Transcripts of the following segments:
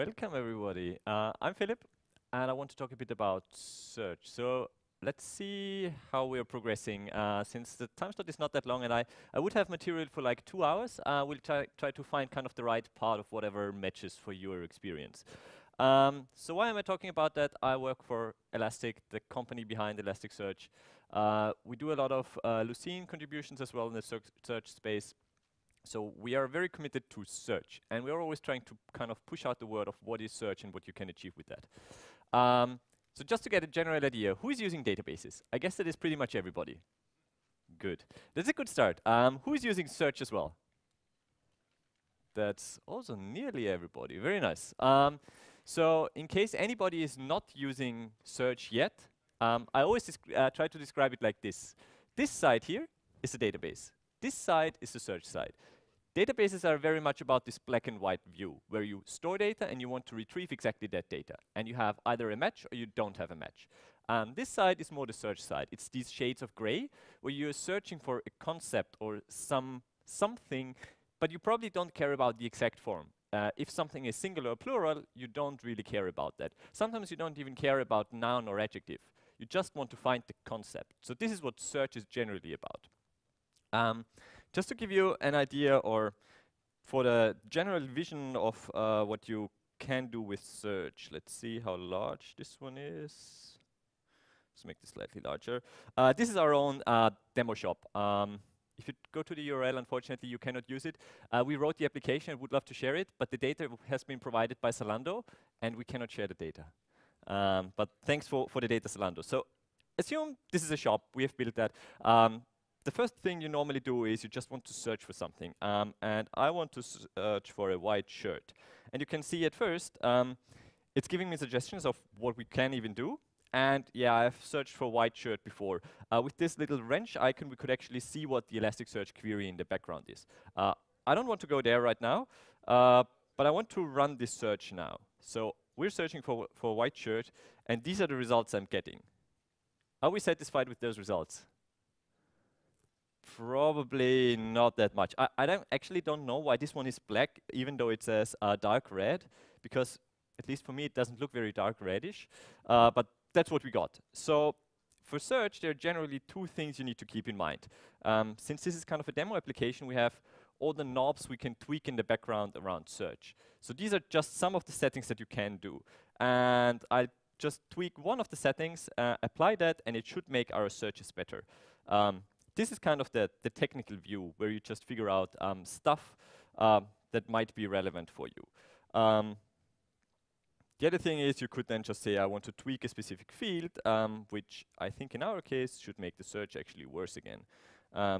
Welcome, everybody. I'm Philipp, and I want to talk a bit about search. So let's see how we are progressing. Since the time slot is not that long, and I would have material for like 2 hours, we'll try to find kind of the right part of whatever matches for your experience. So why am I talking about that? I work for Elastic, the company behind Elasticsearch. We do a lot of Lucene contributions as well in the search space. So we are very committed to search, and we are always trying to kind of push out the word of what is search and what you can achieve with that. So just to get a general idea, who is using databases? I guess that is pretty much everybody. Good. That's a good start. Who is using search as well? That's also nearly everybody. Very nice. So in case anybody is not using search yet, I always try to describe it like this. This side here is a database. This side is the search side. Databases are very much about this black and white view, where you store data and you want to retrieve exactly that data. And you have either a match or you don't have a match. This side is more the search side. It's these shades of gray, where you're searching for a concept or something, but you probably don't care about the exact form. If something is singular or plural, you don't really care about that. Sometimes you don't even care about noun or adjective. You just want to find the concept. So this is what search is generally about. Just to give you an idea, or for the general vision of what you can do with search, let's see how large this one is. Let's make this slightly larger. This is our own demo shop. If you go to the URL, unfortunately, you cannot use it. We wrote the application, would love to share it, but the data has been provided by Zalando, and we cannot share the data. But thanks for the data, Zalando. So assume this is a shop. We have built that. The first thing you normally do is you just want to search for something. And I want to search for a white shirt. And you can see at first, it's giving me suggestions of what we can even do. And yeah, I've searched for white shirt before. With this little wrench icon, we could actually see what the Elasticsearch query in the background is. I don't want to go there right now, but I want to run this search now. So we're searching for a white shirt, and these are the results I'm getting. Are we satisfied with those results? Probably not that much. I actually don't know why this one is black, even though it says dark red, because at least for me it doesn't look very dark reddish, but that's what we got. So for search, there are generally two things you need to keep in mind. Since this is kind of a demo application, we have all the knobs we can tweak in the background around search. So these are just some of the settings that you can do. And I just tweak one of the settings, apply that, and it should make our searches better. This is kind of the technical view, where you just figure out stuff that might be relevant for you. The other thing is you could then just say, I want to tweak a specific field, which I think in our case should make the search actually worse again.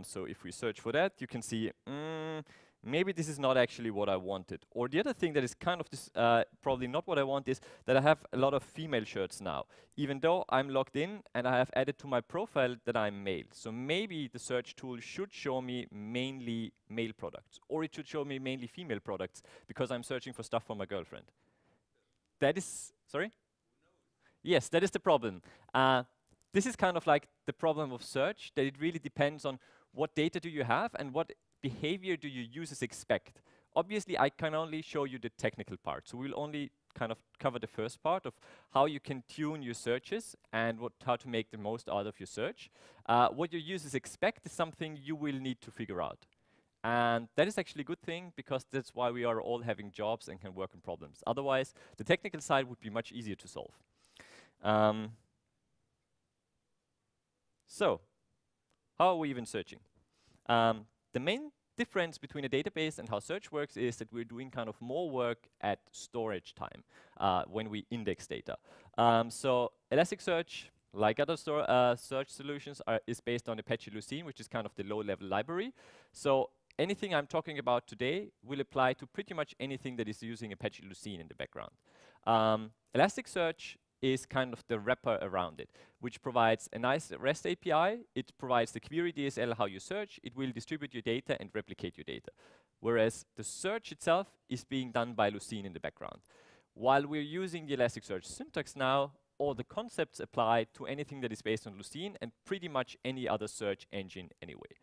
So if we search for that, you can see, maybe this is not actually what I wanted. Or the other thing that is kind of this, probably not what I want, is that I have a lot of female shirts now, even though I'm logged in and I have added to my profile that I'm male. So maybe the search tool should show me mainly male products, or it should show me mainly female products, because I'm searching for stuff for my girlfriend. That is, sorry? Yes, that is the problem. This is kind of like the problem of search, that it really depends on what data do you have and what behavior do your users expect. Obviously, I can only show you the technical part. So we'll only kind of cover the first part of how you can tune your searches and how to make the most out of your search. What your users expect is something you will need to figure out. And that is actually a good thing, because that's why we are all having jobs and can work on problems. Otherwise, the technical side would be much easier to solve. So, how are we even searching? The main difference between a database and how search works is that we're doing kind of more work at storage time when we index data. So Elasticsearch, like other search solutions, is based on Apache Lucene, which is kind of the low-level library. So anything I'm talking about today will apply to pretty much anything that is using Apache Lucene in the background. Elasticsearch is kind of the wrapper around it, which provides a nice REST API. It provides the query DSL, how you search. It will distribute your data and replicate your data. Whereas the search itself is being done by Lucene in the background. While we're using the Elasticsearch syntax now, all the concepts apply to anything that is based on Lucene and pretty much any other search engine anyway.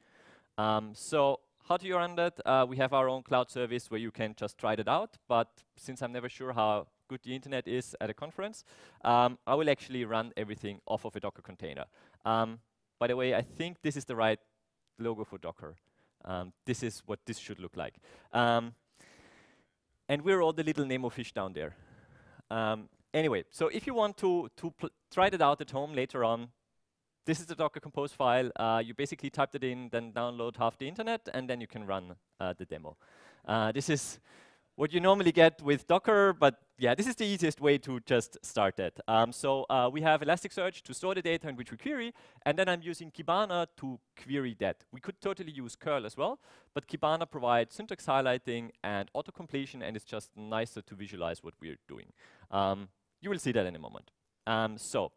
So how do you run that? We have our own cloud service where you can just try that out, but since I'm never sure how good the internet is at a conference, I will actually run everything off of a Docker container. By the way, I think this is the right logo for Docker. This is what this should look like. And we're all the little Nemo fish down there. Anyway, so if you want to try that out at home later on, this is the Docker Compose file. You basically type it in, then download half the internet, and then you can run the demo. This is what you normally get with Docker, but yeah, this is the easiest way to just start that. So we have Elasticsearch to store the data in which we query, and then I'm using Kibana to query that. We could totally use curl as well, but Kibana provides syntax highlighting and auto-completion, and it's just nicer to visualize what we're doing. You will see that in a moment. So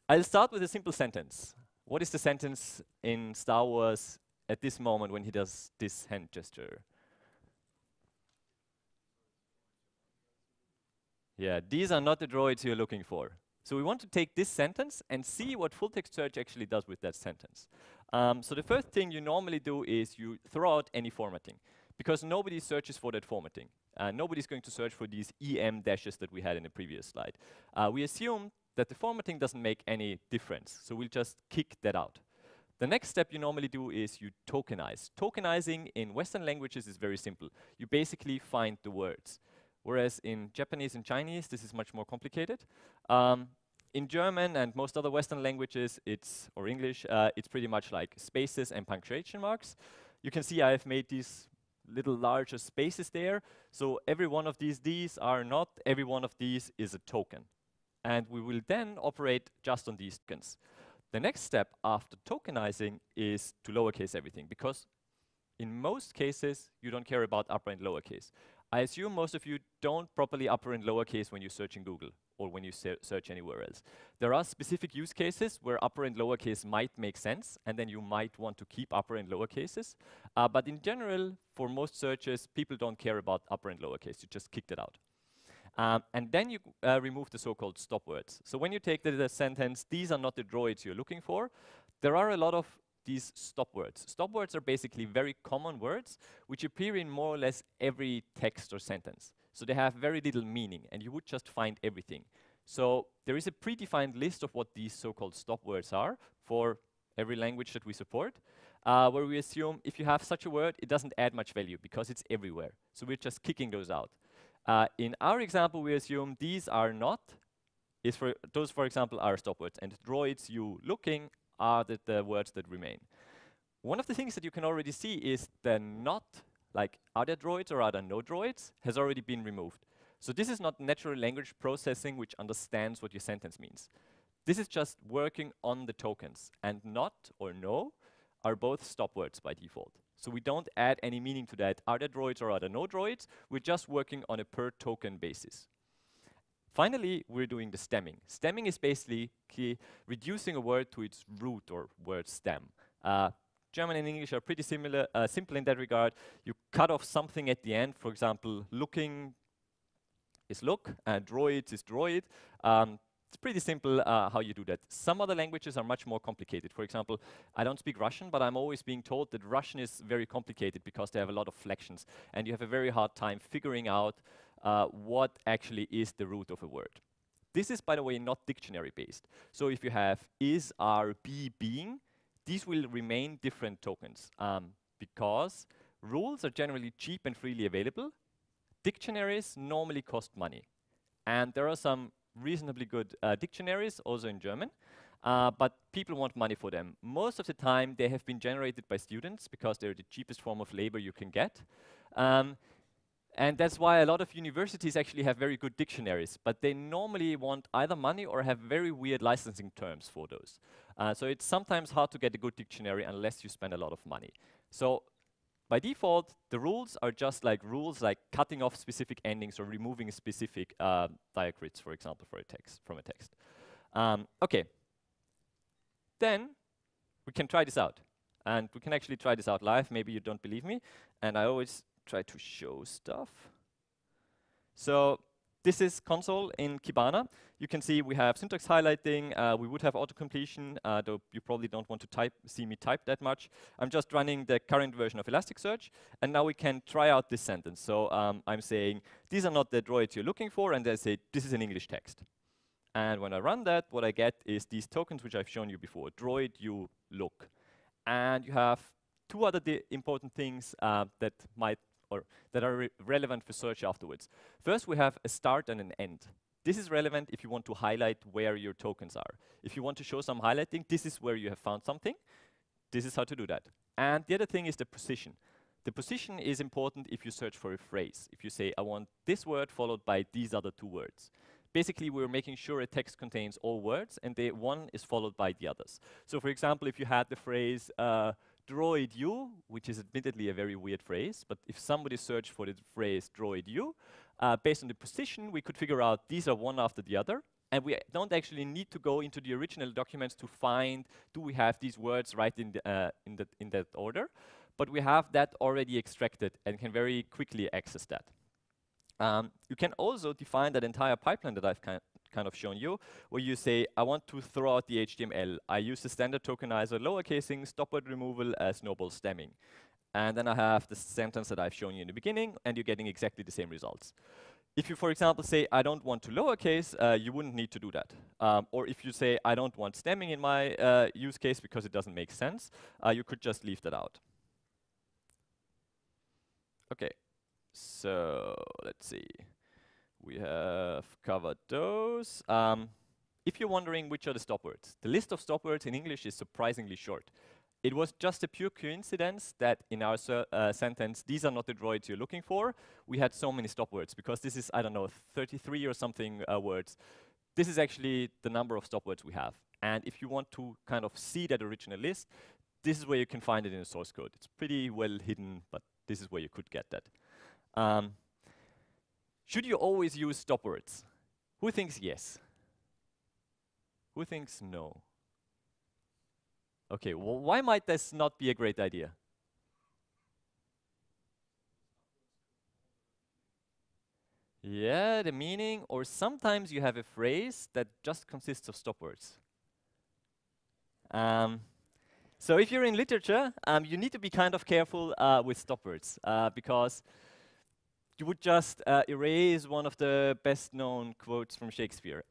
I'll start with a simple sentence. What is the sentence in Star Wars at this moment when he does this hand gesture? Yeah, these are not the droids you're looking for. So we want to take this sentence and see what full text search actually does with that sentence. So the first thing you normally do is you throw out any formatting, because nobody searches for that formatting. Nobody's going to search for these EM dashes that we had in the previous slide. We assume that the formatting doesn't make any difference, so we'll just kick that out. The next step you normally do is you tokenize. Tokenizing in Western languages is very simple. You basically find the words. Whereas in Japanese and Chinese, this is much more complicated. In German and most other Western languages, or English, it's pretty much like spaces and punctuation marks. You can see I've made these little larger spaces there. So every one of these are not, every one of these is a token. And we will then operate just on these tokens. The next step after tokenizing is to lowercase everything, because in most cases, you don't care about upper and lowercase. I assume most of you don't properly upper and lowercase when you search in Google or when you search anywhere else. There are specific use cases where upper and lowercase might make sense, and then you might want to keep upper and lowercases. But in general, for most searches, people don't care about upper and lowercase. You just kick it out. And then you remove the so-called stop words. So when you take the sentence, these are not the droids you're looking for, there are a lot of these stop words. Stop words are basically very common words which appear in more or less every text or sentence. So they have very little meaning, and you would just find everything. So there is a predefined list of what these so-called stop words are for every language that we support, where we assume if you have such a word, it doesn't add much value because it's everywhere. So we're just kicking those out. In our example, we assume these are not. Those, for example, are stop words, and droids you looking are the words that remain. One of the things that you can already see is the not, like are there droids or are there no droids, has already been removed. So this is not natural language processing which understands what your sentence means. This is just working on the tokens, and not or no are both stop words by default. So we don't add any meaning to that. Are there droids or are there no droids? We're just working on a per token basis. Finally, we're doing the stemming. Stemming is basically reducing a word to its root or word stem. German and English are pretty similar, simple in that regard. You cut off something at the end. For example, looking is look, and droids is droid. It's pretty simple how you do that. Some other languages are much more complicated. For example, I don't speak Russian, but I'm always being told that Russian is very complicated because they have a lot of flexions, and you have a very hard time figuring out what actually is the root of a word. This is, by the way, not dictionary based. So if you have is, are, be, being, these will remain different tokens because rules are generally cheap and freely available. Dictionaries normally cost money. And there are some reasonably good dictionaries, also in German, but people want money for them. Most of the time, they have been generated by students because they're the cheapest form of labor you can get. And that's why a lot of universities actually have very good dictionaries, but they normally want either money or have very weird licensing terms for those. So it's sometimes hard to get a good dictionary unless you spend a lot of money. So by default, the rules are just like rules like cutting off specific endings or removing specific diacritics, for example, from a text. Okay. Then we can try this out. And we can actually try this out live. Maybe you don't believe me. And I always try to show stuff. So this is console in Kibana. You can see we have syntax highlighting. We would have auto-completion, though you probably don't want to see me type that much. I'm just running the current version of Elasticsearch, and now we can try out this sentence. So I'm saying, these are not the droids you're looking for, and I say, this is an English text. And when I run that, what I get is these tokens, which I've shown you before, droid, you, look. And you have two other important things that are relevant for search afterwards. First, we have a start and an end. This is relevant if you want to highlight where your tokens are. If you want to show some highlighting, this is where you have found something. This is how to do that. And the other thing is the position. The position is important if you search for a phrase. If you say, I want this word followed by these other two words. Basically, we're making sure a text contains all words, and the one is followed by the others. So for example, if you had the phrase, droid you, which is admittedly a very weird phrase, but if somebody searched for the phrase droid you, based on the position, we could figure out these are one after the other, and we don't actually need to go into the original documents to find, do we have these words right in that order, but we have that already extracted and can very quickly access that. You can also define that entire pipeline that I've kind of shown you, where you say, I want to throw out the HTML. I use the standard tokenizer, lowercasing, stopword removal, snowball stemming. And then I have the sentence that I've shown you in the beginning, and you're getting exactly the same results. If you, for example, say, I don't want to lowercase, you wouldn't need to do that. Or if you say, I don't want stemming in my use case because it doesn't make sense, you could just leave that out. OK. So let's see. We have covered those. If you're wondering which are the stop words, the list of stop words in English is surprisingly short. It was just a pure coincidence that in our sentence, these are not the droids you're looking for. We had so many stop words because this is, I don't know, 33 or something words. This is actually the number of stop words we have. And if you want to kind of see that original list, this is where you can find it in the source code. It's pretty well hidden, but this is where you could get that. Should you always use stop words? Who thinks yes? Who thinks no? OK, well, why might this not be a great idea? Yeah, the meaning, or sometimes you have a phrase that just consists of stop words. So if you're in literature, you need to be kind of careful with stop words, because you would just erase one of the best-known quotes from Shakespeare.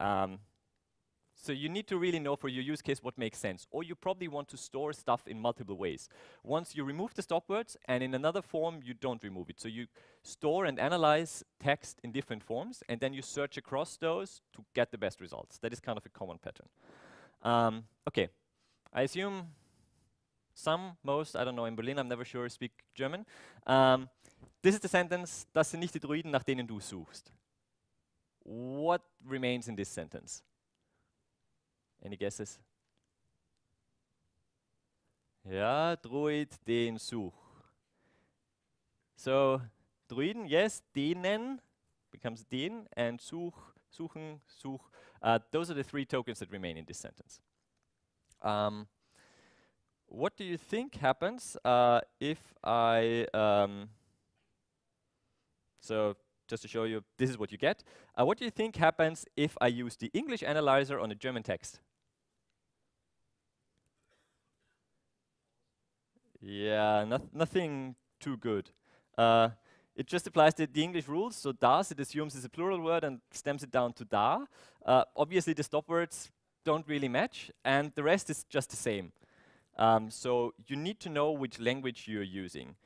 So you need to really know for your use case what makes sense. Or you probably want to store stuff in multiple ways. Once you remove the stop words, and in another form, you don't remove it. So you store and analyze text in different forms, and then you search across those to get the best results. That is kind of a common pattern. OK, I assume most, I don't know, in Berlin, I'm never sure, speak German. This is the sentence, das sind nicht die Droiden, nach denen du suchst. What remains in this sentence? Any guesses? Ja, Droid, den such. So, Droiden, yes, denen becomes den, and suchen, such. Those are the three tokens that remain in this sentence. What do you think happens if I... So just to show you, this is what you get. What do you think happens if I use the English analyzer on a German text? Yeah, nothing too good. It just applies the English rules. So das, it assumes is a plural word and stems it down to da. Obviously, the stop words don't really match, and the rest is just the same. So you need to know which language you're using.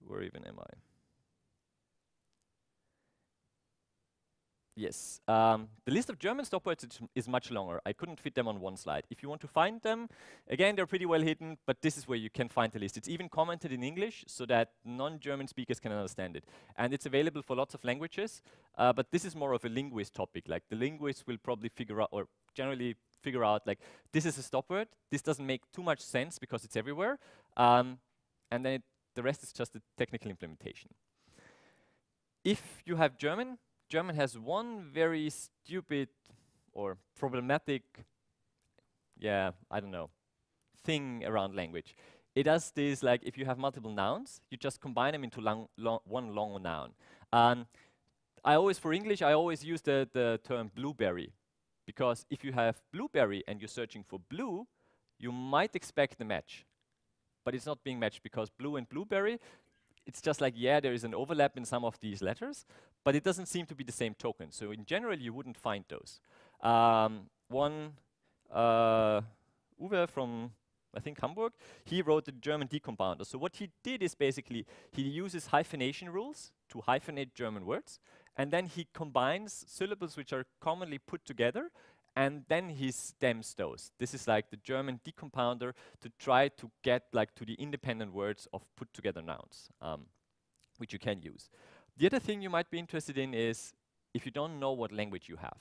Where even am I? Yes. The list of German stop words is much longer. I couldn't fit them on one slide. If you want to find them, again, they're pretty well hidden, but this is where you can find the list. It's even commented in English so that non-German speakers can understand it. And it's available for lots of languages, but this is more of a linguist topic. Like, the linguist will probably figure out, or generally figure out, like, this is a stop word. This doesn't make too much sense because it's everywhere. And then the rest is just a technical implementation. If you have German has one very stupid or problematic, yeah, I don't know, thing around language. It does this, like, if you have multiple nouns, you just combine them into one long noun. For English, I always use the term blueberry, because if you have blueberry and you're searching for blue, you might expect a match, but it's not being matched because blue and blueberry, it's just like, yeah, there is an overlap in some of these letters, but it doesn't seem to be the same token. So in general, you wouldn't find those. Uwe from, I think, Hamburg, he wrote the German decompounder. So what he did is basically, he uses hyphenation rules to hyphenate German words, and then he combines syllables which are commonly put together, and then he stems those. This is like the German decompounder to try to get like to the independent words of put together nouns, which you can use. The other thing you might be interested in is if you don't know what language you have.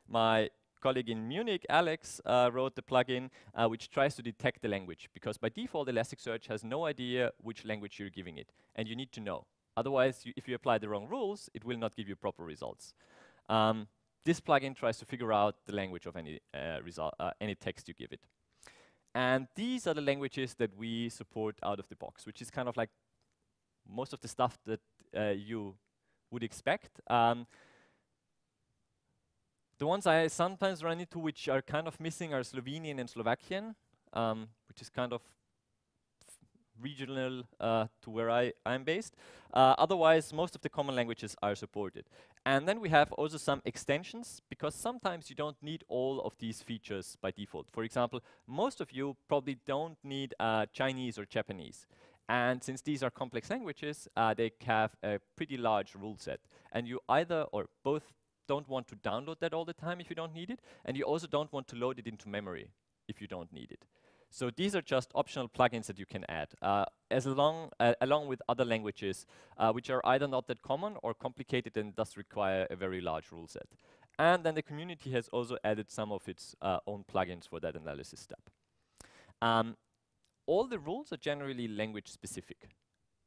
My colleague in Munich, Alex, wrote the plugin which tries to detect the language, because by default Elasticsearch has no idea which language you're giving it, and you need to know. Otherwise, if you apply the wrong rules, it will not give you proper results. This plugin tries to figure out the language of any text you give it. And these are the languages that we support out of the box, which is kind of like most of the stuff that you would expect. The ones I sometimes run into which are kind of missing are Slovenian and Slovakian, which is kind of regional to where I'm based. Otherwise, most of the common languages are supported. And then we have also some extensions, because sometimes you don't need all of these features by default. For example, most of you probably don't need Chinese or Japanese. And since these are complex languages, they have a pretty large rule set. And you either or both don't want to download that all the time if you don't need it, and you also don't want to load it into memory if you don't need it. So these are just optional plugins that you can add, along with other languages, which are either not that common or complicated and thus require a very large rule set. And then the community has also added some of its own plugins for that analysis step. All the rules are generally language specific.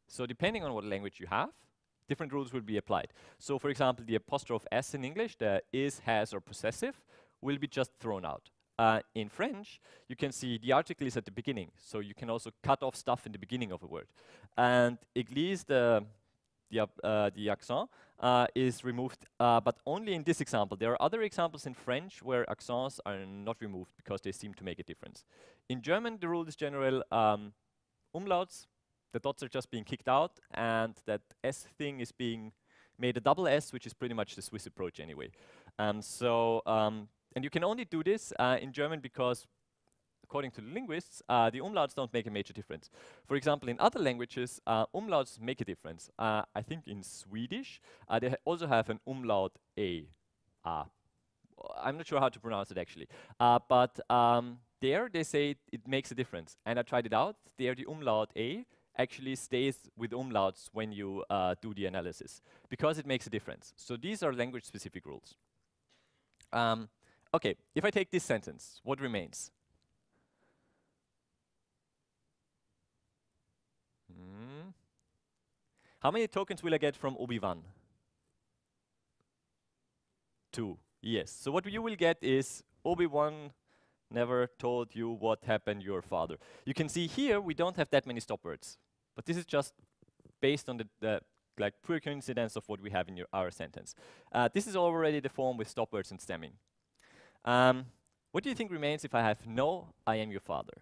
So depending on what language you have, different rules will be applied. So for example, the apostrophe S in English, the is, has, or possessive, will be just thrown out. In French, you can see the article is at the beginning, so you can also cut off stuff in the beginning of a word. And église, the accent, is removed, but only in this example. There are other examples in French where accents are not removed because they seem to make a difference. In German, the rule is general. Umlauts, the dots are just being kicked out, and that S thing is being made a double S, which is pretty much the Swiss approach anyway. And you can only do this in German because, according to the linguists, the umlauts don't make a major difference. For example, in other languages, umlauts make a difference. I think in Swedish, they also have an umlaut A. I'm not sure how to pronounce it actually. But there they say it makes a difference. And I tried it out. There the umlaut A actually stays with umlauts when you do the analysis, because it makes a difference. So these are language-specific rules. Okay, if I take this sentence, what remains? How many tokens will I get from Obi-Wan? 2. Yes. So what you will get is Obi-Wan never told you what happened to your father. You can see here we don't have that many stop words, but this is just based on the like pure coincidence of what we have in our sentence. This is already the form with stop words and stemming. What do you think remains if I have no, I am your father?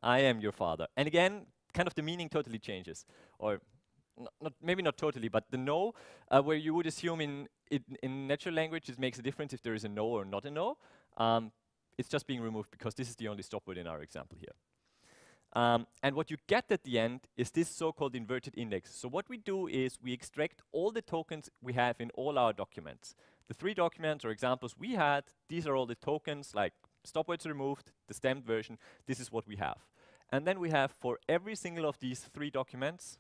I am your father. And again, kind of the meaning totally changes. Or maybe not totally, but the no, where you would assume in natural language it makes a difference if there is a no or not a no. It's just being removed because this is the only stop word in our example here. And what you get at the end is this so-called inverted index. So what we do is we extract all the tokens we have in all our documents. The 3 documents or examples we had, these are all the tokens, like stop words removed, the stemmed version, this is what we have. And then we have for every single of these 3 documents,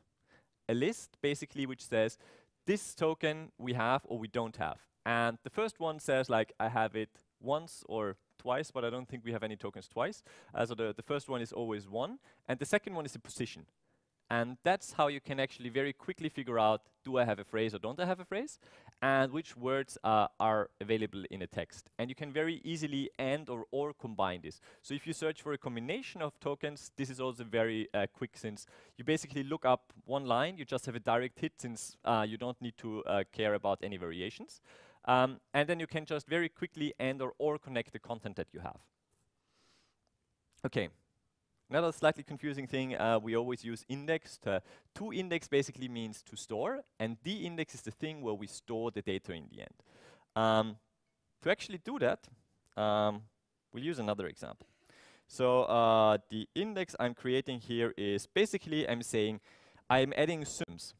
a list basically which says this token we have or we don't have. And the first one says like I have it once or twice, but I don't think we have any tokens twice. So the first one is always 1, and the second one is the position. And that's how you can actually very quickly figure out, do I have a phrase or don't I have a phrase? And which words are available in a text. And you can very easily and or combine this. So if you search for a combination of tokens, this is also very quick, since you basically look up one line, you just have a direct hit, since you don't need to care about any variations. And then you can just very quickly and or connect the content that you have. Okay. Another slightly confusing thing, we always use index. To index basically means to store, and de-index is the thing where we store the data in the end. To actually do that, we'll use another example. So the index I'm creating here is basically I'm saying I'm adding synonyms.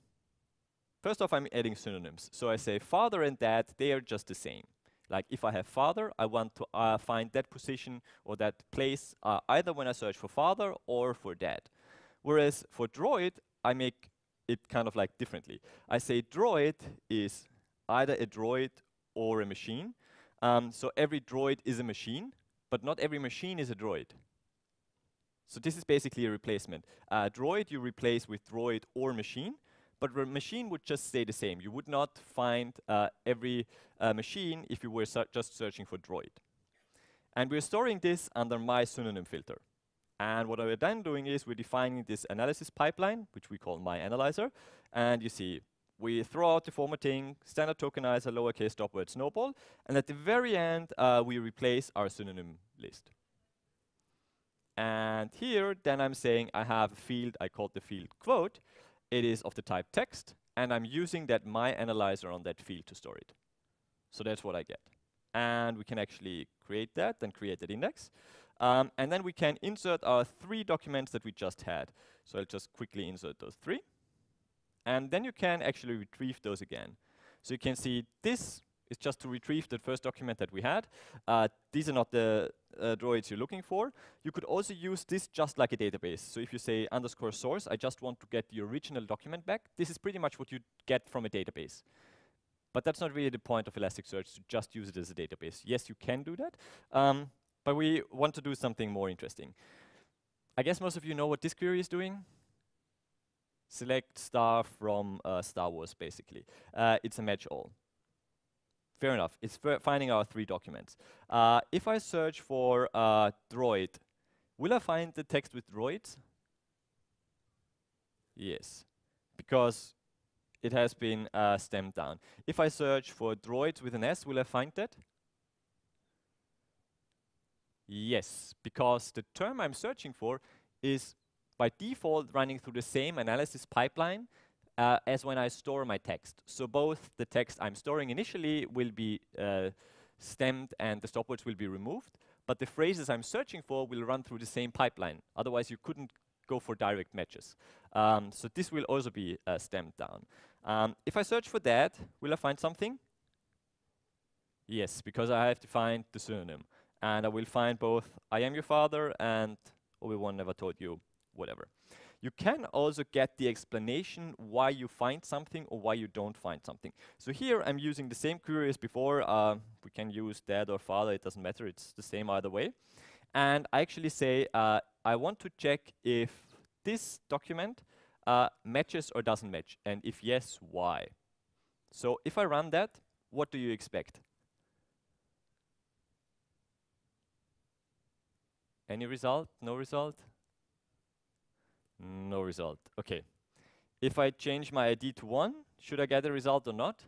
First off, I'm adding synonyms. So I say father and dad, they are just the same. Like if I have father, I want to find that position or that place either when I search for father or for dad. Whereas for droid, I make it kind of like differently. I say droid is either a droid or a machine. So every droid is a machine, but not every machine is a droid. So this is basically a replacement. Droid you replace with droid or machine. But the machine would just stay the same. You would not find every machine if you were just searching for droid. And we're storing this under my synonym filter. And what we're then doing is we're defining this analysis pipeline, which we call my analyzer. And you see, we throw out the formatting, standard tokenizer, lowercase, stop word, snowball. And at the very end, we replace our synonym list. And here, then I'm saying I have a field, I call the field quote. It is of the type text, and I'm using that my analyzer on that field to store it. So that's what I get. And we can actually create that and create that index. And then we can insert our 3 documents that we just had. So I'll just quickly insert those 3. And then you can actually retrieve those again. So you can see this is just to retrieve the first document that we had. These are not the droids you're looking for. You could also use this just like a database. So if you say _source, I just want to get the original document back, this is pretty much what you get from a database. But that's not really the point of Elasticsearch, to just use it as a database. Yes, you can do that, but we want to do something more interesting. I guess most of you know what this query is doing. Select star from Star Wars, basically. It's a match all. Fair enough. It's finding our 3 documents. If I search for droid, will I find the text with droids? Yes, because it has been stemmed down. If I search for droids with an S, will I find that? Yes, because the term I'm searching for is by default running through the same analysis pipeline as when I store my text. So both the text I'm storing initially will be stemmed and the stopwords will be removed, but the phrases I'm searching for will run through the same pipeline. Otherwise, you couldn't go for direct matches. So this will also be stemmed down. If I search for that, will I find something? Yes, because I have to find the synonym. And I will find both I am your father and Obi-Wan never told you, whatever. You can also get the explanation why you find something or why you don't find something. So here I'm using the same query as before. We can use dad or father, it doesn't matter, it's the same either way. And I actually say I want to check if this document matches or doesn't match, and if yes, why. So if I run that, what do you expect? Any result? No result? No result. Okay. If I change my ID to 1, should I get a result or not?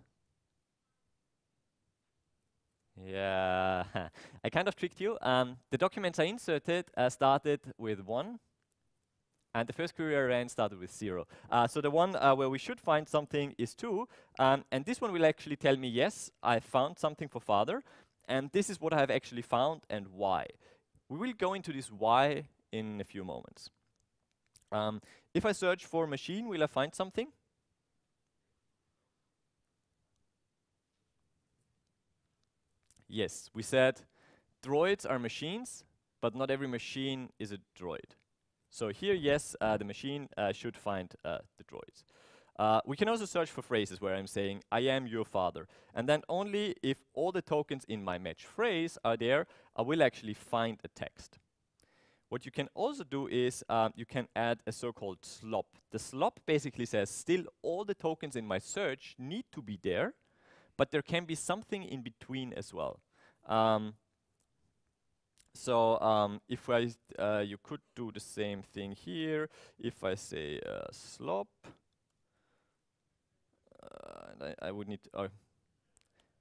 Yeah, I kind of tricked you. The documents I inserted started with 1, and the first query I ran started with 0. So the one where we should find something is 2, and this one will actually tell me, yes, I found something for father, and this is what I have actually found and why. We will go into this why in a few moments. If I search for machine, will I find something? Yes, we said droids are machines, but not every machine is a droid. So here, yes, the machine should find the droids. We can also search for phrases where I'm saying, I am your father. And then only if all the tokens in my match phrase are there, I will actually find a text. What you can also do is you can add a so-called slop. The slop basically says still all the tokens in my search need to be there, but there can be something in between as well. If you could do the same thing here. If I say slop, and I would need to, oh,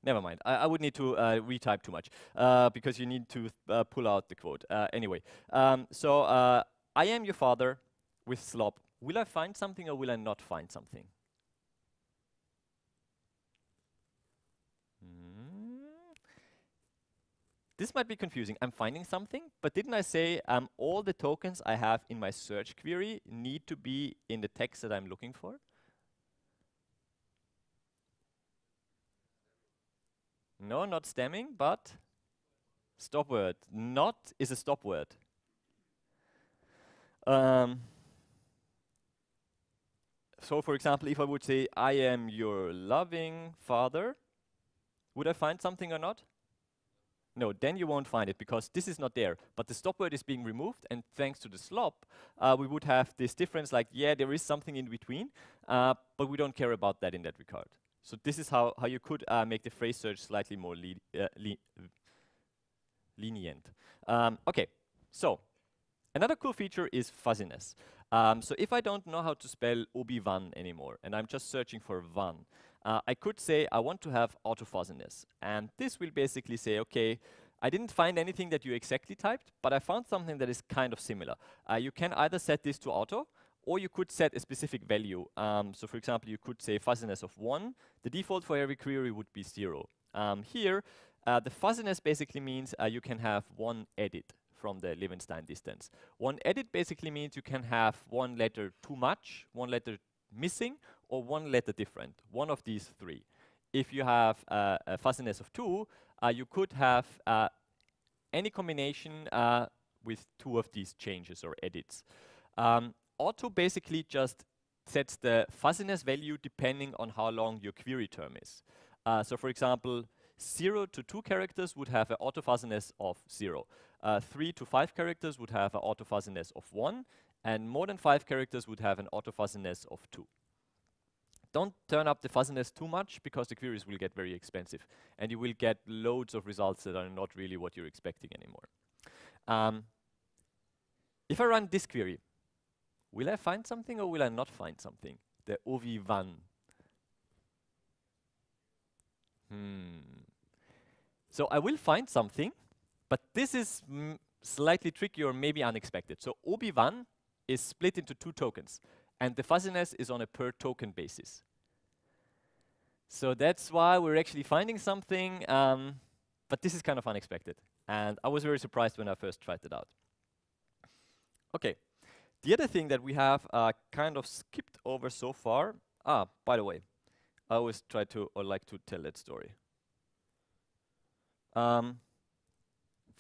never mind. I would need to retype too much because you need to pull out the quote. Anyway, I am your father with slop. Will I find something or will I not find something? This might be confusing. I'm finding something, but didn't I say all the tokens I have in my search query need to be in the text that I'm looking for? No, not stemming, but stop word. Not is a stop word. So for example, if I would say, I am your loving father, would I find something or not? No, then you won't find it because this is not there. But the stop word is being removed, and thanks to the slop, we would have this difference like, yeah, there is something in between, but we don't care about that in that regard. So this is how you could make the phrase search slightly more lenient. Okay, so another cool feature is fuzziness. So if I don't know how to spell obi-wan anymore, and I'm just searching for one, I could say I want to have auto fuzziness. And this will basically say, okay, I didn't find anything that you exactly typed, but I found something that is kind of similar. You can either set this to auto, or you could set a specific value. So for example, you could say fuzziness of 1. The default for every query would be 0. Here, the fuzziness basically means you can have one edit from the Levenstein distance. One edit basically means you can have one letter too much, one letter missing, or one letter different, one of these three. If you have a fuzziness of 2, you could have any combination with 2 of these changes or edits. Auto basically just sets the fuzziness value depending on how long your query term is. So for example, 0 to 2 characters would have an auto fuzziness of 0. 3 to 5 characters would have an auto fuzziness of 1, and more than 5 characters would have an auto fuzziness of 2. Don't turn up the fuzziness too much because the queries will get very expensive, and you will get loads of results that are not really what you're expecting anymore. If I run this query, will I find something or will I not find something? The obi-wan. So I will find something, but this is slightly tricky or maybe unexpected. So obi-wan is split into 2 tokens, and the fuzziness is on a per token basis. So that's why we're actually finding something, but this is kind of unexpected. And I was very surprised when I first tried it out. Okay, the other thing that we have kind of skipped over so far, by the way, I always try to or like to tell that story.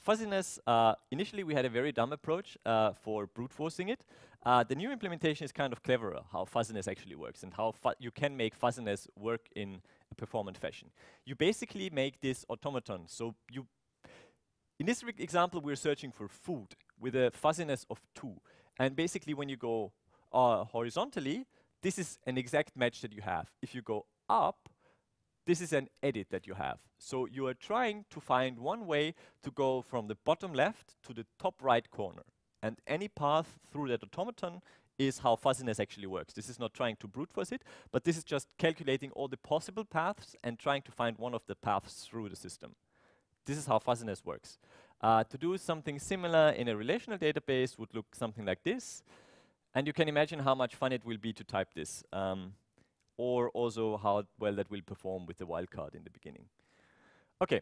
Fuzziness, initially we had a very dumb approach for brute forcing it. The new implementation is kind of cleverer, how fuzziness actually works and how you can make fuzziness work in a performant fashion. You basically make this automaton. So in this example, we're searching for food with a fuzziness of 2. And basically when you go horizontally, this is an exact match that you have. If you go up, this is an edit that you have. So you are trying to find one way to go from the bottom left to the top right corner. And any path through that automaton is how fuzziness actually works. This is not trying to brute force it, but this is just calculating all the possible paths and trying to find one of the paths through the system. This is how fuzziness works. To do something similar in a relational database would look something like this. And you can imagine how much fun it will be to type this. Or also how well that will perform with the wildcard in the beginning. Okay,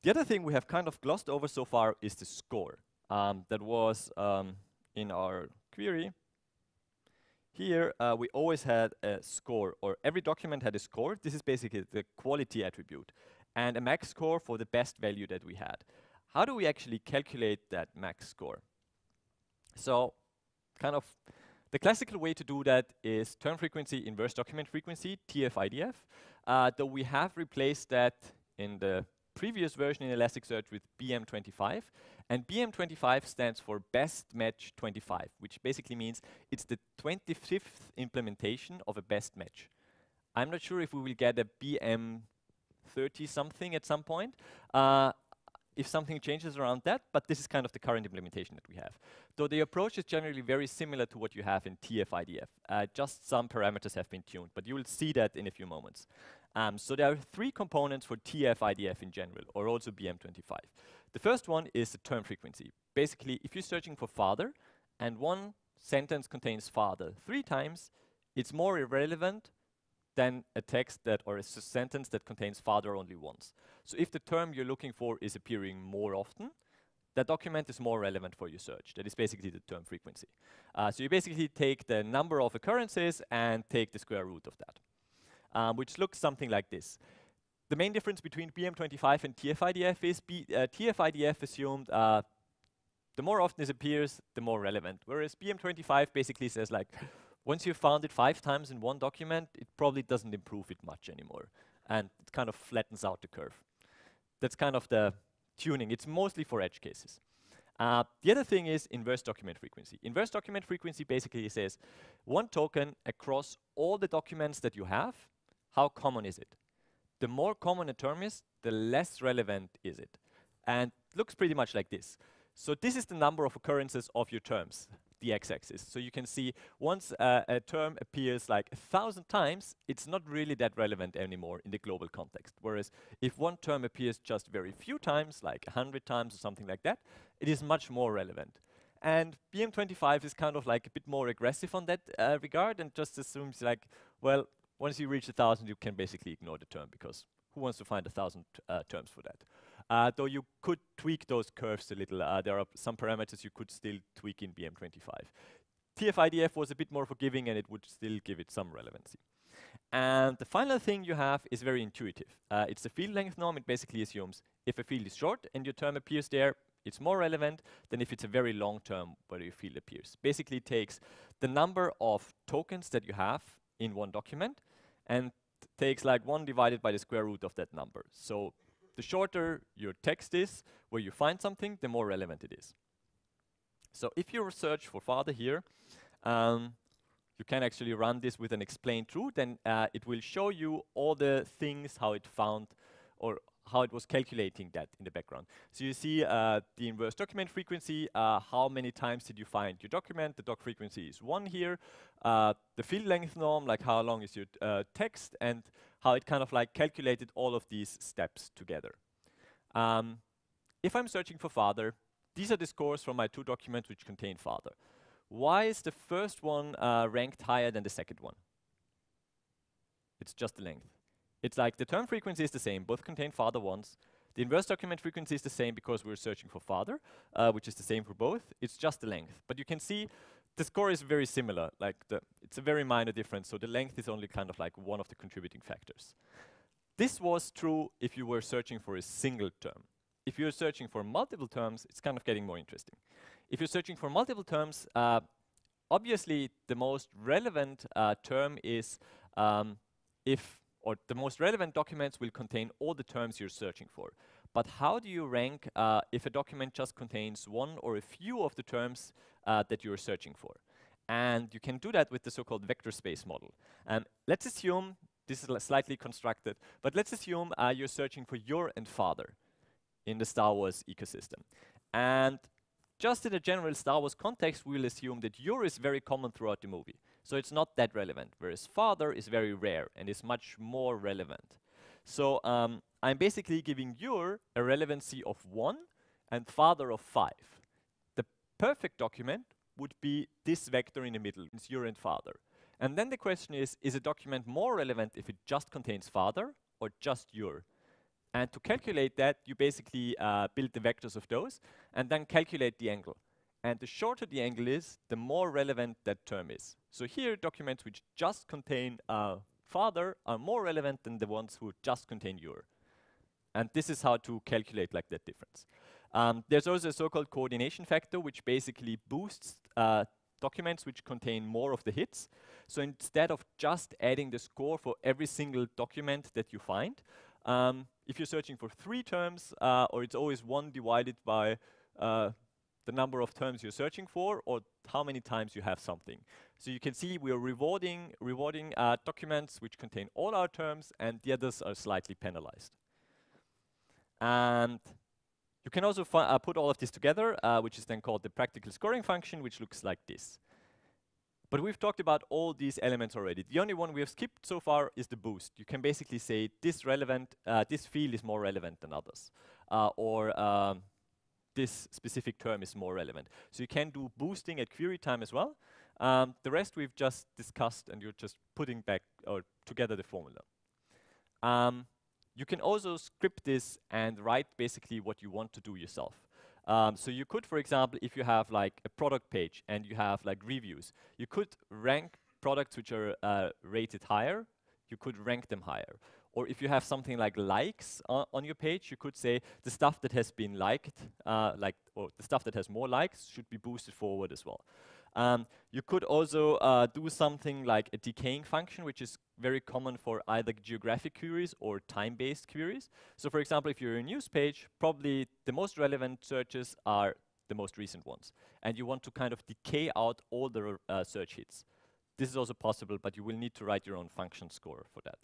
the other thing we have kind of glossed over so far is the score. That was in our query. Here we always had a score, or every document had a score. This is basically the quality attribute, and a max score for the best value that we had. How do we actually calculate that max score? So kind of the classical way to do that is turn frequency inverse document frequency, TF-IDF, though we have replaced that in the previous version in Elasticsearch with BM25, and BM25 stands for Best Match 25, which basically means it's the 25th implementation of a best match. I'm not sure if we will get a BM30 something at some point, if something changes around that, but this is kind of the current implementation that we have. Though the approach is generally very similar to what you have in TF-IDF. Just some parameters have been tuned, but you will see that in a few moments. So there are 3 components for TF-IDF in general, or also BM25. The first one is the term frequency. Basically, if you're searching for father, and one sentence contains father 3 times, it's more irrelevant than a text that, or a sentence that contains father only once. So if the term you're looking for is appearing more often, that document is more relevant for your search. That is basically the term frequency. So you basically take the number of occurrences and take the square root of that, which looks something like this. The main difference between BM25 and TF-IDF is TF-IDF assumed the more often it appears, the more relevant, whereas BM25 basically says like, once you've found it 5 times in one document, it probably doesn't improve it much anymore. And it kind of flattens out the curve. That's kind of the tuning. It's mostly for edge cases. The other thing is inverse document frequency. Inverse document frequency basically says one token across all the documents that you have, how common is it? The more common a term is, the less relevant is it. And it looks pretty much like this. So this is the number of occurrences of your terms, the x-axis. So you can see once a term appears like 1,000 times, it's not really that relevant anymore in the global context. Whereas if one term appears just very few times, like 100 times or something like that, it is much more relevant. And BM25 is kind of like a bit more aggressive on that regard and just assumes like, well, once you reach 1,000, you can basically ignore the term because who wants to find 1,000 terms for that? Though you could tweak those curves a little. There are some parameters you could still tweak in BM25. TF-IDF was a bit more forgiving and it would still give it some relevancy. And the final thing you have is very intuitive. It's the field length norm. It basically assumes if a field is short and your term appears there, it's more relevant than if it's a very long term where your field appears. Basically it takes the number of tokens that you have in one document and takes like 1 divided by the square root of that number. So the shorter your text is, where you find something, the more relevant it is. So if you search for father here, you can actually run this with an explain true, then it will show you all the things how it found or how it was calculating that in the background. So you see the inverse document frequency, how many times did you find your document, the doc frequency is 1 here, the field length norm, like how long is your text, and how it kind of like calculated all of these steps together. If I'm searching for father, these are the scores from my 2 documents which contain father. Why is the first one ranked higher than the second one? It's just the length. It's like the term frequency is the same, both contain father once. The inverse document frequency is the same because we're searching for father, which is the same for both. It's just the length. But you can see the score is very similar. Like it's a very minor difference, so the length is only kind of like one of the contributing factors. This was true if you were searching for a single term. If you're searching for multiple terms, it's kind of getting more interesting. If you're searching for multiple terms, obviously the most relevant term is the most relevant documents will contain all the terms you're searching for. But how do you rank if a document just contains one or a few of the terms that you're searching for? And you can do that with the so-called vector space model. Let's assume, this is slightly constructed, but let's assume you're searching for your and father in the Star Wars ecosystem. And just in a general Star Wars context, we'll assume that your is very common throughout the movie. So it's not that relevant, whereas father is very rare and is much more relevant. So I'm basically giving your a relevancy of 1 and father of 5. The perfect document would be this vector in the middle, it's your and father. And then the question is a document more relevant if it just contains father or just your? And to calculate that, you basically build the vectors of those and then calculate the angle. And the shorter the angle is, the more relevant that term is. So here, documents which just contain father are more relevant than the ones who just contain your. And this is how to calculate like that difference. There's also a so-called coordination factor, which basically boosts documents which contain more of the hits. So instead of just adding the score for every single document that you find, if you're searching for 3 terms, or it's always 1 divided by the number of terms you're searching for, or how many times you have something. So you can see we are rewarding documents which contain all our terms, and the others are slightly penalized. And you can also put all of this together, which is then called the practical scoring function, which looks like this. But we've talked about all these elements already. The only one we have skipped so far is the boost. You can basically say this field is more relevant than others, or this specific term is more relevant. So you can do boosting at query time as well. The rest we've just discussed, and you're just putting back or together the formula. You can also script this and write basically what you want to do yourself. So you could, for example, if you have like a product page and you have like reviews, you could rank products which are rated higher, you could rank them higher. Or if you have something like likes on your page, you could say the stuff that has been liked, or the stuff that has more likes should be boosted forward as well. You could also do something like a decaying function, which is very common for either geographic queries or time-based queries. So for example, if you're a news page, probably the most relevant searches are the most recent ones. And you want to kind of decay out all the search hits. This is also possible, but you will need to write your own function score for that.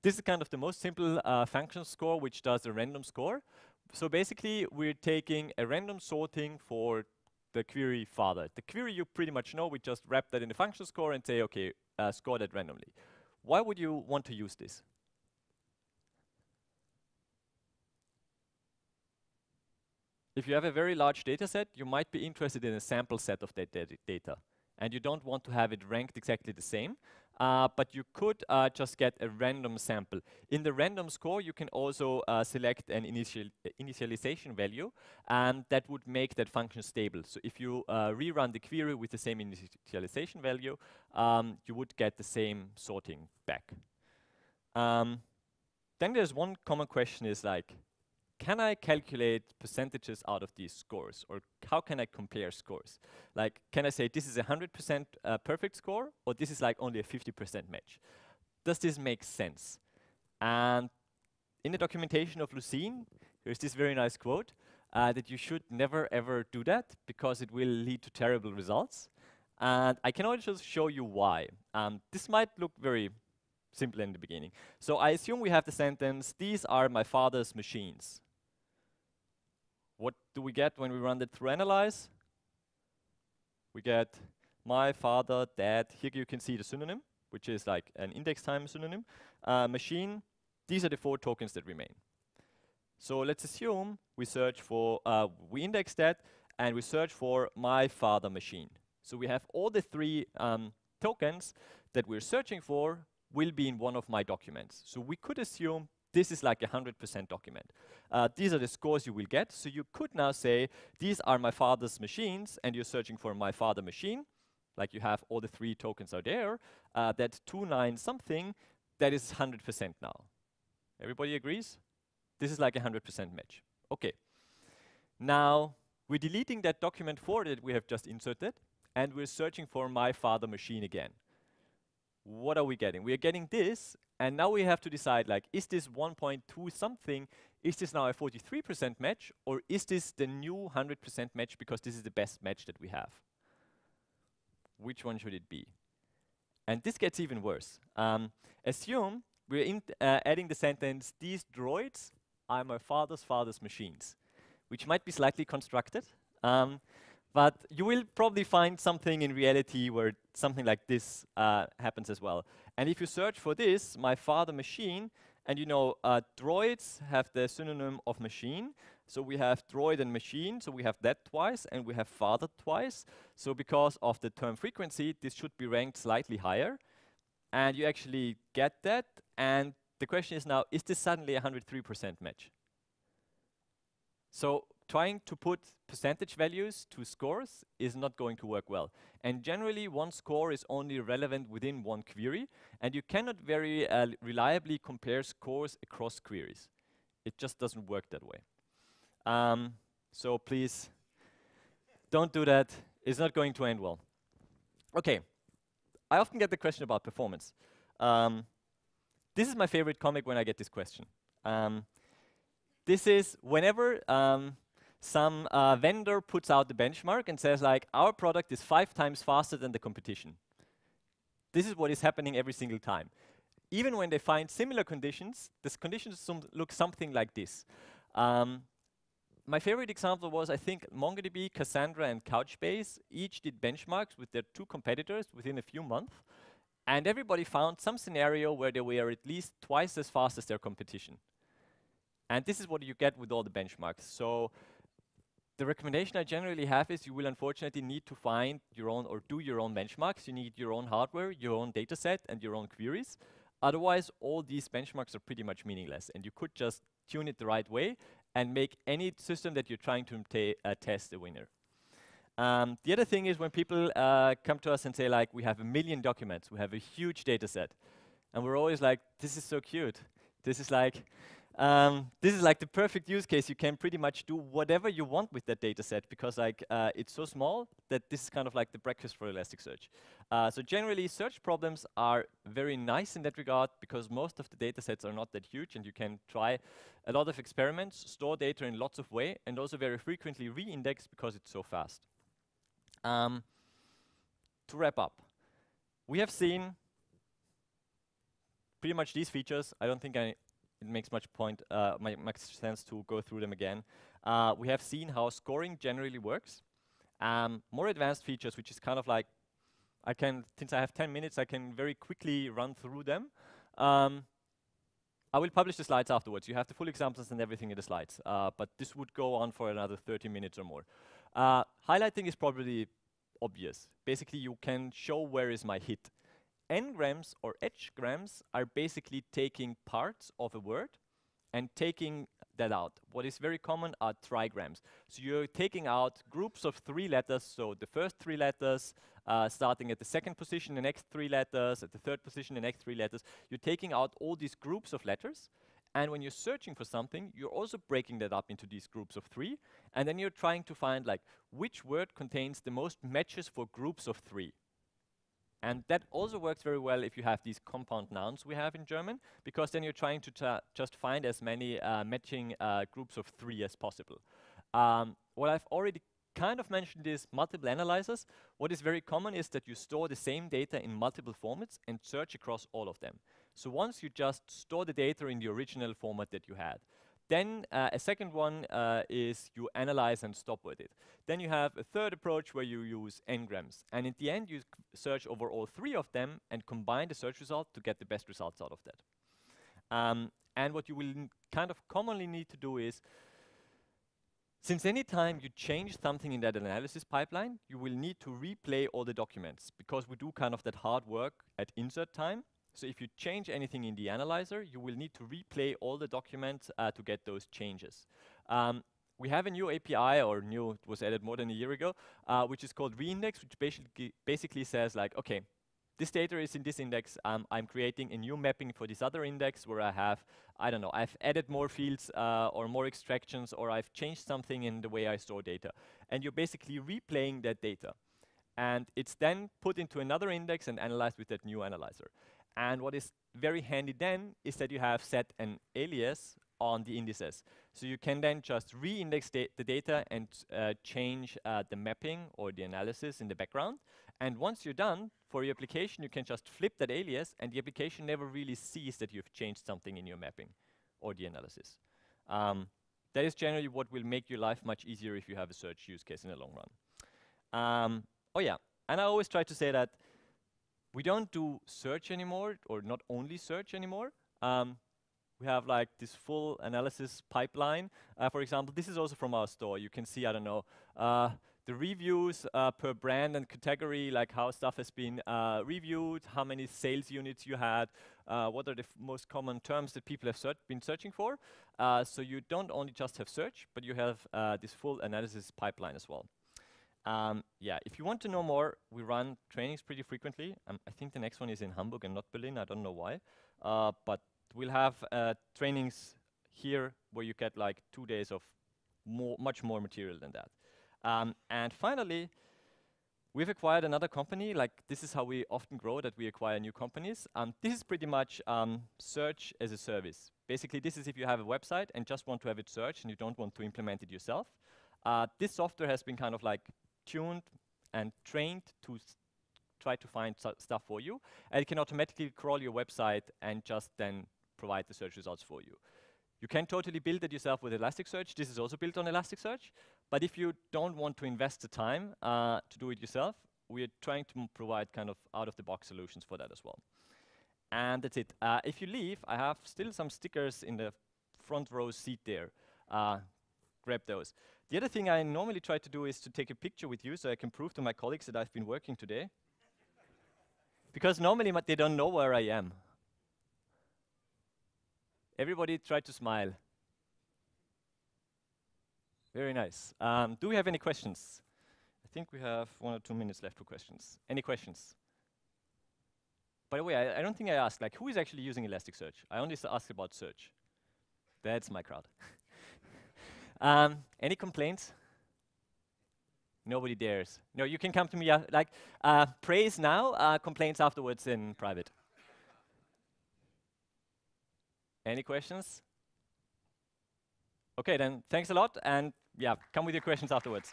This is kind of the most simple function score, which does a random score. So basically, we're taking a random sorting for the query father. The query you pretty much know, we just wrap that in the function score and say, okay, score that randomly. Why would you want to use this? If you have a very large data set, you might be interested in a sample set of that data. And you don't want to have it ranked exactly the same. But you could just get a random sample. In the random score, you can also select an initialization value, and that would make that function stable. So if you rerun the query with the same initialization value, you would get the same sorting back. Then there's one common question is like, can I calculate percentages out of these scores? Or how can I compare scores? Like, can I say this is a 100% perfect score, or this is like only a 50% match? Does this make sense? And in the documentation of Lucene, there's this very nice quote that you should never ever do that because it will lead to terrible results. And I can also show you why. This might look very simple in the beginning. So I assume we have the sentence, these are my father's machines. What do we get when we run that through analyze? We get my father, dad. Here you can see the synonym, which is like an index time synonym. Machine, these are the 4 tokens that remain. So let's assume we search for, we index that, and we search for my father machine. So we have all the 3 tokens that we're searching for will be in one of my documents. So we could assume this is like a 100% document. These are the scores you will get. So you could now say, these are my father's machines, and you're searching for my father machine. Like you have all the 3 tokens are there. That's 29 something. That is 100% now. Everybody agrees? This is like a 100% match. Okay. Now, we're deleting that document 4 that we have just inserted, and we're searching for my father machine again. What are we getting? We are getting this, and now we have to decide, like, is this 1.2 something, is this now a 43% match, or is this the new 100% match because this is the best match that we have? Which one should it be? And this gets even worse. Assume we're adding the sentence, these droids are my father's machines, which might be slightly constructed. But you will probably find something in reality where something like this happens as well. And if you search for this, my father machine, and you know, droids have the synonym of machine. So we have droid and machine, so we have that twice, and we have father twice. So because of the term frequency, this should be ranked slightly higher. And you actually get that. And the question is now, is this suddenly a 103% match? So trying to put percentage values to scores is not going to work well. And generally, one score is only relevant within one query, and you cannot very reliably compare scores across queries. It just doesn't work that way. So please, don't do that. It's not going to end well. Okay, I often get the question about performance. This is my favorite comic when I get this question. This is whenever some vendor puts out the benchmark and says like, our product is 5 times faster than the competition. This is what is happening every single time. Even when they find similar conditions, these conditions look something like this. My favorite example was, I think, MongoDB, Cassandra, and Couchbase each did benchmarks with their 2 competitors within a few months. And everybody found some scenario where they were at least twice as fast as their competition. And this is what you get with all the benchmarks. So the recommendation I generally have is you will unfortunately need to find your own or do your own benchmarks. You need your own hardware, your own data set, and your own queries. Otherwise, all these benchmarks are pretty much meaningless. And you could just tune it the right way and make any system that you're trying to test a winner. The other thing is when people come to us and say like, we have 1 million documents, we have a huge data set. And we're always like, this is so cute. This is like the perfect use case. You can pretty much do whatever you want with that data set because like it's so small that this is kind of like the breakfast for Elasticsearch. So generally, search problems are very nice in that regard because most of the data sets are not that huge and you can try a lot of experiments, store data in lots of ways, and also very frequently re-index because it's so fast. To wrap up, we have seen pretty much these features. I don't think it makes much sense to go through them again. We have seen how scoring generally works. More advanced features, which is kind of like, since I have 10 minutes, I can very quickly run through them. I will publish the slides afterwards. You have the full examples and everything in the slides, but this would go on for another 30 minutes or more. Highlighting is probably obvious. Basically, you can show where is my hit. NGrams or NGrams are basically taking parts of a word and taking that out. What is very common are trigrams. So you're taking out groups of 3 letters, so the first 3 letters, starting at the second position, the next 3 letters, at the third position, the next 3 letters. You're taking out all these groups of letters, and when you're searching for something, you're also breaking that up into these groups of 3, and then you're trying to find like which word contains the most matches for groups of 3. And that also works very well if you have these compound nouns we have in German, because then you're trying to just find as many matching groups of 3 as possible. What I've already kind of mentioned is multiple analyzers. What is very common is that you store the same data in multiple formats and search across all of them. So once you just store the data in the original format that you had. Then a second one is you analyze and stop with it. Then you have a third approach where you use NGrams. And in the end, you search over all 3 of them and combine the search result to get the best results out of that. And what you will kind of commonly need to do is, since any time you change something in that analysis pipeline, you will need to replay all the documents because we do kind of that hard work at insert time. So if you change anything in the analyzer, you will need to replay all the documents to get those changes. We have a new API, or new, it was added more than a year ago, which is called Reindex, which basically says like, okay, this data is in this index. I'm creating a new mapping for this other index where I have, I don't know, I've added more fields or more extractions, or I've changed something in the way I store data. And you're basically replaying that data. And it's then put into another index and analyzed with that new analyzer. And what is very handy then is that you have set an alias on the indices. So you can then just re-index the data and change the mapping or the analysis in the background. And once you're done, for your application, you can just flip that alias, and the application never really sees that you've changed something in your mapping or the analysis. That is generally what will make your life much easier if you have a search use case in the long run. Oh yeah, and I always try to say that we don't do search anymore, or not only search anymore. We have like this full analysis pipeline. For example, this is also from our store. You can see, I don't know, the reviews per brand and category, like how stuff has been reviewed, how many sales units you had, what are the most common terms that people have been searching for. So you don't only just have search, but you have this full analysis pipeline as well. Yeah, if you want to know more, we run trainings pretty frequently. I think the next one is in Hamburg and not Berlin. I don't know why. But we'll have trainings here where you get like 2 days of much more material than that. And finally, We've acquired another company. Like, this is how we often grow, that we acquire new companies. This is pretty much search as a service. Basically, this is if you have a website and just want to have it searched and you don't want to implement it yourself. This software has been kind of like tuned and trained to try to find stuff for you. And it can automatically crawl your website and just then provide the search results for you. You can totally build it yourself with Elasticsearch. This is also built on Elasticsearch. But if you don't want to invest the time to do it yourself, we're trying to provide kind of out-of-the-box solutions for that as well. And that's it. If you leave, I have still some stickers in the front row seat there. Grab those. The other thing I normally try to do is to take a picture with you so I can prove to my colleagues that I've been working today. Because normally they don't know where I am. Everybody try to smile. Very nice. Do we have any questions? I think we have 1 or 2 minutes left for questions. Any questions? By the way, I don't think I asked, like, who is actually using Elasticsearch? I only asked about search. That's my crowd. Any complaints? Nobody dares. No, you can come to me, praise now, complaints afterwards in private. Any questions? Okay, then thanks a lot, and yeah, come with your questions afterwards.